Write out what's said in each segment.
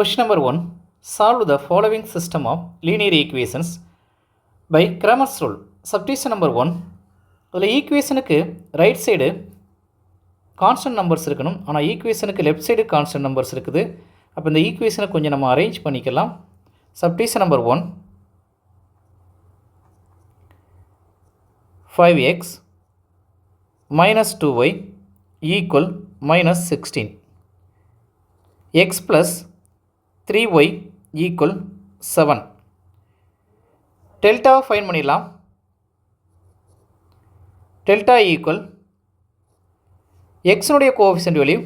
Question number 1. Solve the following system of linear equations by Cramer's rule. Substitution number 1. அதில் ஈக்குவேஷனுக்கு right side constant numbers இருக்கணும், ஆனால் ஈக்குவேஷனுக்கு left side constant numbers இருக்குது. அப்போ இந்த ஈக்குவேஷனை கொஞ்சம் நம்ம அரேஞ்ச் பண்ணிக்கலாம். Submission number 1, 5x minus 2y equal minus 16, x plus 3y equal 7. Delta find பண்ணிடலாம். டெல்டா ஈக்குவல் எக்ஸனுடைய கோஎஃபிஷியன்ட் வேல்யூ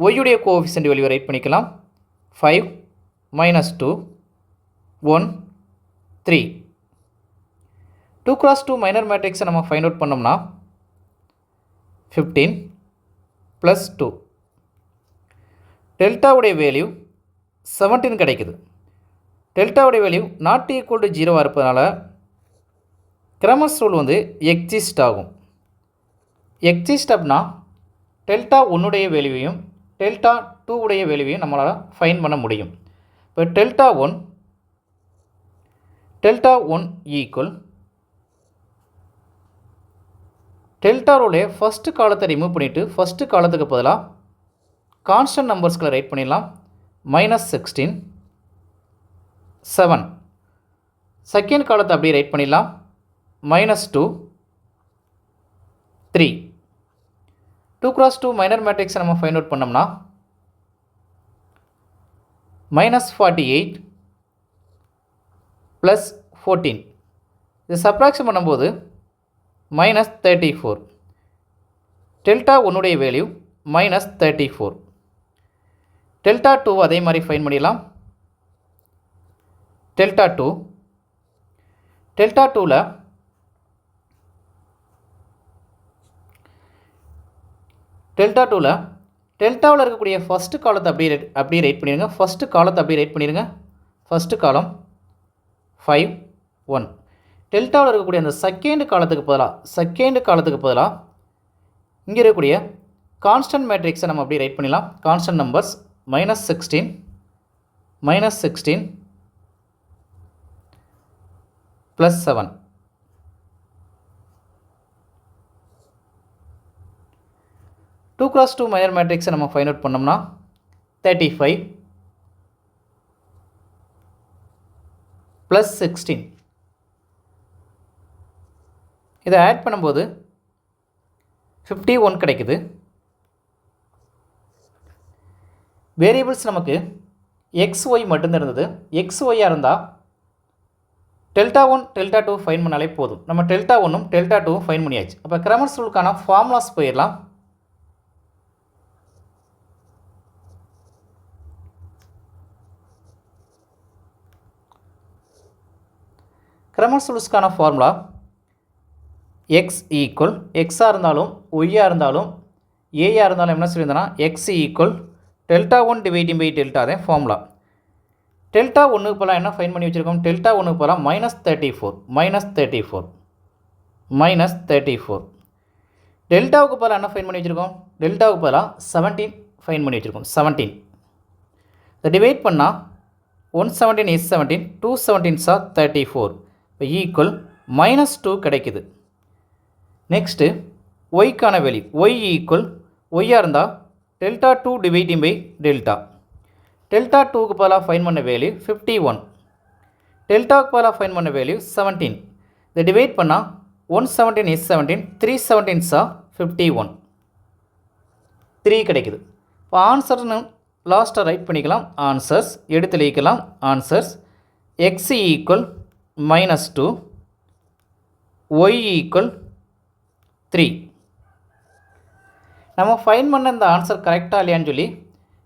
ஒய்யுடைய கோஎஃபிஷியன்ட் வேல்யூ ரைட் பண்ணிக்கலாம். 5 minus 2 1 3. 2 cross 2 மைனர் மேட்ரிக்ஸை நம்ம ஃபைண்ட் அவுட் பண்ணோம்னா 15 plus 2. டெல்டாவுடைய வேல்யூ 17 கிடைக்குது. டெல்டாவுடைய வேல்யூ நாட் ஈக்குவல் டு 0 இருப்பதனால Cramer's rule வந்து எக்ஸிஸ்ட் ஆகும். எக்ஸிஸ்ட் அப்படின்னா டெல்டா ஒன்னுடைய வேல்யூவையும் டெல்டா 2 உடைய வேல்யூவையும் நம்மளால் ஃபைண்ட் பண்ண முடியும். இப்போ டெல்டா ஒன் ஈக்குவல் டெல்டாவுடைய ஃபஸ்ட்டு காலத்தை ரிமூவ் பண்ணிவிட்டு ஃபஸ்ட்டு காலத்துக்கு பதிலாக கான்ஸ்டன்ட் நம்பர்ஸ்களை ரைட் பண்ணிடலாம். -16 7. செகண்ட் காலத்தை அப்படியே ரைட் பண்ணிடலாம். -2 3. 2 cross 2 மைனர் மேட்ரிக்ஸை நம்ம ஃபைண்ட் அவுட் பண்ணோம்னா -48 + 14. இது சப்ராக்ஷன் பண்ணும்போது -34. Delta ஒன்னுடைய value -34. டெல்டா 2 அதே மாதிரி ஃபைண்ட் பண்ணிடலாம். டெல்டா 2ல் டெல்டாவில் இருக்கக்கூடிய ஃபஸ்ட்டு காலத்தை அப்படியே ரைட் பண்ணிடுங்க. ஃபஸ்ட்டு காலம் 5 1. டெல்டாவில் இருக்கக்கூடிய அந்த செகண்ட் காலத்துக்கு பதிலாக இங்கே இருக்கக்கூடிய கான்ஸ்டன்ட் மேட்ரிக்ஸை நம்ம அப்படியே ரைட் பண்ணிடலாம். Constant numbers -16 + 7. Two cross 2 minor மேட்ரிக்ஸை நம்ம ஃபைண்ட் அவுட் பண்ணோம்னா 35 + 16. இதை ஆட் பண்ணும்போது 51 கிடைக்குது. வேரியபிள்ஸ் நமக்கு XY மட்டும்தான் இருந்தது. XYயாக இருந்தால் டெல்டா 1 டெல்டா 2 ஃபைன் பண்ணாலே போதும். நம்ம டெல்டா 1ம் டெல்டா 2ம் ஃபைன் பண்ணியாச்சு. அப்போ கிராமர்ஸ் ரூலுக்கான ஃபார்முலாஸ் போயிடலாம். கிராமர்ஸ் ரூல்ஸ்க்கான ஃபார்முலா எக்ஸ் ஈக்குவல் எக்ஸாக இருந்தாலும் ஒய்யாக இருந்தாலும் ஏயாக இருந்தாலும் என்ன சொல்லியிருந்தோன்னா x equal delta 1 dividing by delta தான் ஃபார்முலா. டெல்டா ஒன்றுக்கு போகலாம் என்ன ஃபைன் பண்ணி வச்சுருக்கோம். டெல்டா ஒன்றுக்கு போகலாம் -34. டெல்டாவுக்கு போகலாம் என்ன ஃபைன் பண்ணி வச்சுருக்கோம். டெல்டாவுக்கு போகலாம் 17 ஃபைன் பண்ணி வச்சுருக்கோம். 17 இதை டிவைட் பண்ணால் 117 is 17, 2 17s are 34. இப்போ ஈக்குவல் -2 கிடைக்குது. நெக்ஸ்ட்டு ஒய்க்கான வேல்யூ ஒய் ஈக்குவல் ஒய்யாக இருந்தால் டெல்டா 2 டிவைடிங் பை டெல்டா 2க்கு பதிலாக ஃபைன் பண்ண வேல்யூ 51. டெல்டாவுக்கு பதிலாக ஃபைன் பண்ண வேல்யூ 17. இதை டிவைட் பண்ணால் 117 is 17, 3 17s are 51. 3 கிடைக்குது. இப்போ ஆன்சர்னு லாஸ்ட்டாக ரைட் பண்ணிக்கலாம். ஆன்சர்ஸ் எடுத்து எழுதிக்கலாம். Answers x equal -2, y equal 3. நம்ம ஃபைன் பண்ண இந்த ஆன்சர் கரெக்டாக இல்லையான்னு சொல்லி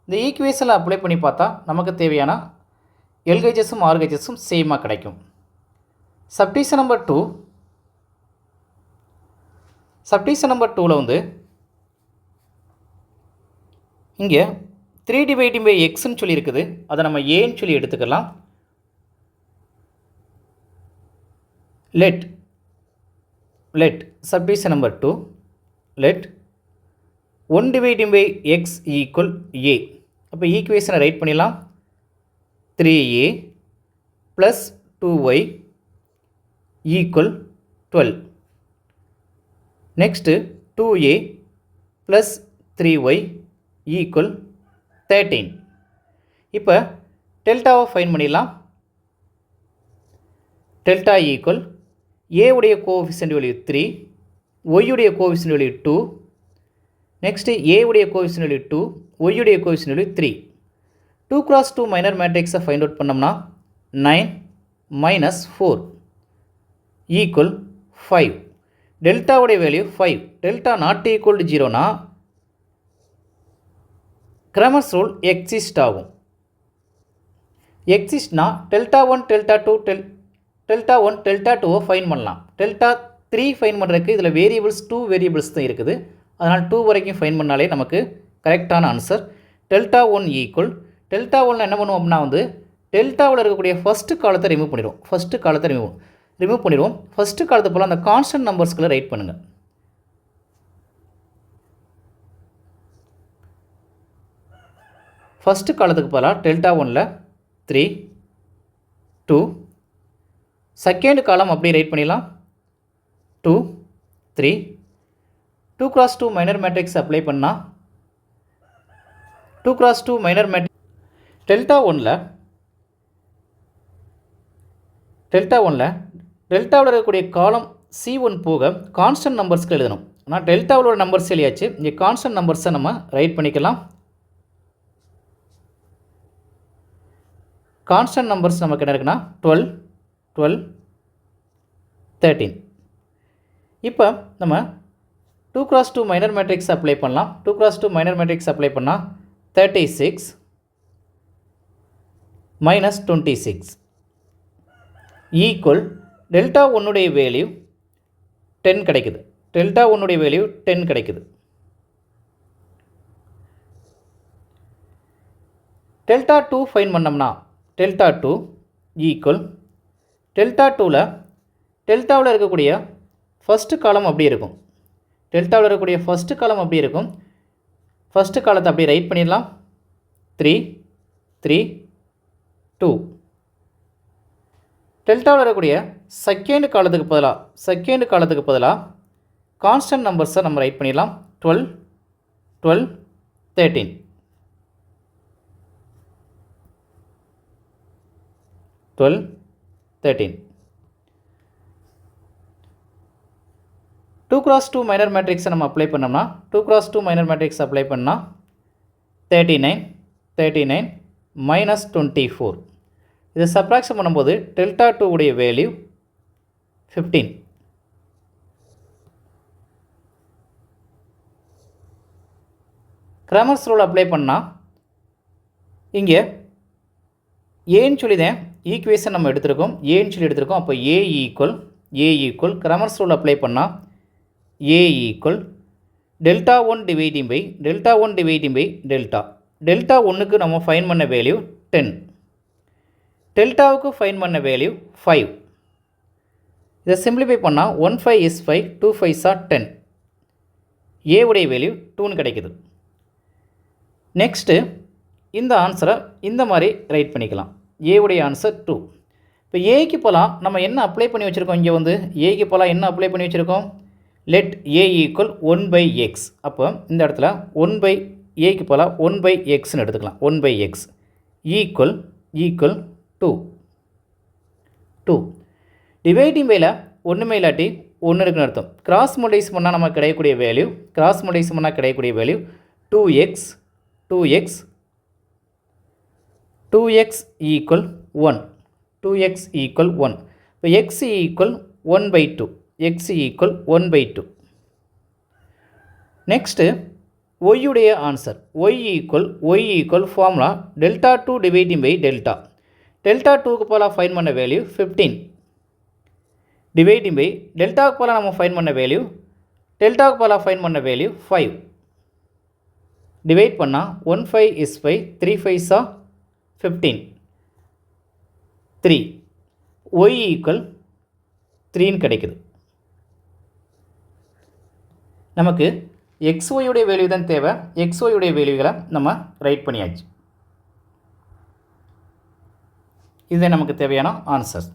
இந்த ஈக்குவேஷனில் அப்ளை பண்ணி பார்த்தா நமக்கு தேவையான எல்ஹெச்எஸும் ஆர்ஹெச்எஸும் சேமாக கிடைக்கும். சப்டிஷன் நம்பர் 2ல் வந்து இங்கே 3 டிவைடிங் பை எக்ஸ்ன்னு சொல்லி இருக்குது. அதை நம்ம ஏன்னு சொல்லி எடுத்துக்கலாம். let subdivision number 2 let 1 dividing by x equal a. அப்போ ஈக்குவேஷனை ரைட் பண்ணிடலாம். 3a plus 2y equal 12. Next 2a plus 3y equal 13. இப்போ டெல்டாவை ஃபைன் பண்ணிடலாம். டெல்டா ஈக்குவல் a உடைய கோஎஃபிஷியன்ட் வேல்யூ 3, y உடைய கோஎஃபிஷியன்ட் வேல்யூ 2, நெக்ஸ்ட் a உடைய கோஎஃபிஷியன்ட் வேல்யூ 2, y உடைய கோஎஃபிஷியன்ட் வேல்யூ 3. 2 cross 2 மைனர் மேட்ரிக்ஸை ஃபைண்ட் அவுட் பண்ணோம்னா 9 minus 4 ஈக்குவல் 5. டெல்டாவுடைய value 5. Delta not equal to 0னா கிராமர்ஸ் ரூல் எக்ஸிஸ்ட் ஆகும். எக்ஸிஸ்ட்னா delta 1 delta 2 delta 1 delta 2 find பண்ணலாம். டெல்டா 3 ஃபைன் பண்ணுறதுக்கு இதில் வேரியபிள்ஸ் 2 வேரியபிள்ஸ் தான் இருக்குது. அதனால் 2 வரைக்கும் ஃபைன் பண்ணாலே நமக்கு கரெக்டான ஆன்சர். டெல்டா 1 ஈக்குவல் டெல்டா 1 என்ன பண்ணுவோம் அப்படின்னா டெல்டாவில் இருக்கக்கூடிய ஃபஸ்ட்டு காலத்தை ரிமூவ் பண்ணிடுவோம். ஃபஸ்ட்டு காலத்தை போல் அந்த கான்ஸ்டன்ட் நம்பர்ஸ்களை ரைட் பண்ணுங்கள். ஃபஸ்ட்டு காலத்துக்கு போல டெல்டா 1ல் 3 2, செகண்ட் காலம் அப்படியே ரைட் பண்ணிடலாம் 2 3. 2 cross 2 மைனர் மேட்ரிக்ஸ் அப்ளை பண்ணால் 2 cross 2 மைனர் மேட்ரிக்ஸ் டெல்டா 1ல் டெல்டாவில் இருக்கக்கூடிய காலம் C1 போக கான்ஸ்டன்ட் நம்பர்ஸ்க்கு எழுதணும். ஆனால் டெல்டாவோட நம்பர்ஸ் எழுதியாச்சு. இங்கே கான்ஸ்டன்ட் நம்பர்ஸை நம்ம ரைட் பண்ணிக்கலாம். கான்ஸ்டன்ட் நம்பர்ஸ் நமக்கு என்ன இருக்குன்னா 12 12 13. இப்போ நம்ம 2 cross 2 மைனர் மேட்ரிக்ஸ் அப்ளை பண்ணலாம். 2 cross 2 மைனர் மேட்ரிக்ஸ் அப்ளை பண்ணால் 36 minus 26 ஈக்குவல் டெல்டா 1உடைய வேல்யூ 10 கிடைக்குது. டெல்டா 1உடைய வேல்யூ 10 கிடைக்குது. டெல்டா 2 ஃபைன் பண்ணோம்னா டெல்டா 2 ஈக்குவல் டெல்டா 2ல் டெல்டாவில் இருக்கக்கூடிய ஃபஸ்ட்டு காலம் அப்படி இருக்கும். ஃபஸ்ட்டு காலத்தை அப்படியே ரைட் பண்ணிடலாம் 3 3 2. டெல்டாவில் இருக்கக்கூடிய செகண்ட் காலத்துக்கு பதிலாக கான்ஸ்டன்ட் நம்பர்ஸை நம்ம ரைட் பண்ணிடலாம் 12 12 13. 12 13. 2 cross 2 மைனர் மேட்ரிக்ஸை நம்ம அப்ளை பண்ணோம்னா 2 cross 2 மைனர் மேட்ரிக்ஸ் அப்ளை பண்ணால் 39 39 minus 24. இதை சப்ராக்ஷன் பண்ணும்போது டெல்டா 2 உடைய வேல்யூ 15. கிராமர்ஸ் ரூல் அப்ளை பண்ணால் இங்கே ஏன்னு சொல்லி தான் ஈக்குவேஷன் நம்ம எடுத்திருக்கோம். அப்போ a equal Cramer's rule apply பண்ணால் a equal delta 1 dividing by delta 1க்கு நம்ம ஃபைன் பண்ண வேல்யூ 10, டெல்டாவுக்கு ஃபைன் பண்ண வேல்யூ 5. இதை சிம்பிளிஃபை பண்ணால் 1 5 is 5, 2 5s are 10. ஏ உடைய வேல்யூ 2ன்னு கிடைக்குது. நெக்ஸ்ட்டு இந்த ஆன்சரை இந்த மாதிரி ரைட் பண்ணிக்கலாம். ஏ உடைய ஆன்சர் 2. இப்போ ஏக்கு போகலாம் நம்ம என்ன அப்ளை பண்ணி வச்சுருக்கோம். இங்கே ஏக்கு போகலாம் என்ன அப்ளை பண்ணி வச்சுருக்கோம். Let A equal 1/x. அப்போ இந்த இடத்துல ஏக்கு போகலாம் 1/xன்னு எடுத்துக்கலாம். 1/x equal 2. டிவைடிங் பையில் ஒன்றுமே இல்லாட்டி ஒன்று இருக்குன்னு அர்த்தம். கிராஸ் மல்டிப்ளை பண்ணால் நமக்கு கிடைக்கக்கூடிய வேல்யூ 2x ஈக்குவல் 1. இப்போ x ஈக்குவல் 1/2. நெக்ஸ்ட்டு ஒய்யுடைய answer y equal formula delta 2 dividing by delta 2க்கு போல ஃபைன் பண்ண வேல்யூ 15 டிவைடிங் பை டெல்டாவுக்கு போல நம்ம ஃபைன் பண்ண வேல்யூ 5. டிவைட் பண்ணால் 1 5 is 5, 3 5s are 15, 3. y equal 3ன்னு கிடைக்குது. நமக்கு XY உடைய வேல்யூ தான் தேவை. XY உடைய வேல்யூகளை நம்ம ரைட் பண்ணியாச்சு. இது நமக்கு தேவையான ஆன்சர்.